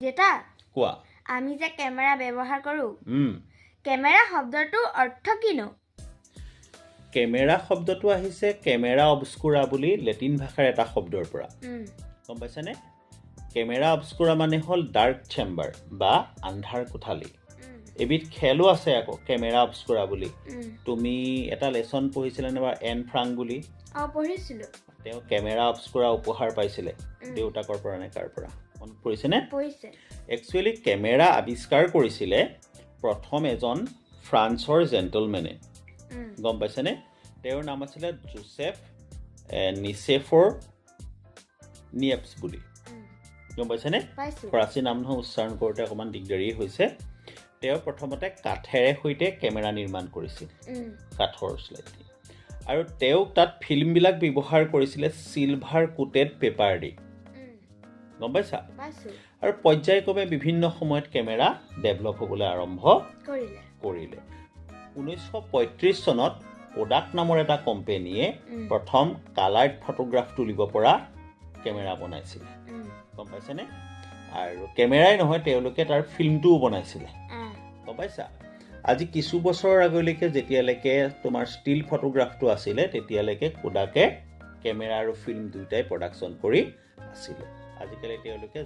জেতা কোৱা আমি যে কেমেৰা ব্যৱহাৰ কৰো উম কেমেৰা শব্দটোৰ অৰ্থ কিনো কেমেৰা শব্দটো আহিছে কেমেৰা অবস্কুৰা বুলি লেটিন ভাষাৰ এটা শব্দৰ পৰা গম পাইছানে কেমেৰা অবস্কুৰা মানে হ'ল ডাৰ্ক চেম্বাৰ বা আন্ধাৰ কোঠালি এবিধ খেলো আছে আকৌ কেমেৰা অবস্কুৰা বুলি তুমি এটা লেসন পঢ়িছিলা নে বা এন ফ্ৰাংক বুলি পঢ়িছিলো তেওঁ কেমেৰা অবস্কুৰা উপহাৰ পাইছিলে দেউতাকৰ পৰা নে কাৰ পৰা মনত পৰিছেনে পঢ়িছে একচুৱেলি কেমেৰা আৱিষ্কাৰ কৰিছিলে প্ৰথম এজন ফ্ৰান্সৰ জেন্টলমেনে গম পাইছেনে তেওঁৰ নাম আছিলে জোসেফ নিচেফৰ নিয়েপছ বুলি গম পাইছেনে ফৰাচী নাম নহয় উচ্চাৰণ কৰোঁতে অকণমান দিগদাৰী হৈছে তেওঁ প্ৰথমতে কাঠেৰে সৈতে কেমেৰা নিৰ্মাণ কৰিছিল কাঠৰ স্লাইডলি আৰু তেওঁক তাত ফিল্মবিলাক ব্যৱহাৰ কৰিছিলে চিলভাৰ কোটেড পেপাৰ দি গম পাইছা আৰু পৰ্যায়ক্ৰমে বিভিন্ন সময়ত কেমেৰা ডেভেলপ হ'বলৈ আৰম্ভ কৰিলে 1935 চনত কোডাক নামৰ এটা কোম্পানীয়ে প্ৰথম কালাৰ্ড ফটোগ্ৰাফ তুলিব পৰা কেমেৰা বনাইছিলে গম পাইছেনে আৰু কেমেৰাই নহয় তেওঁলোকে তাৰ ফিল্মটোও বনাইছিলে গম পাইছা আজি কিছু বছৰৰ আগলৈকে যেতিয়ালৈকে তোমাৰ ষ্টিল ফটোগ্ৰাফটো আছিলে তেতিয়ালৈকে কোডাকে কেমেৰা আৰু ফিল্ম দুইটাই প্ৰডাকশ্যন কৰি আছিলে আজিকালি তেওঁলোকে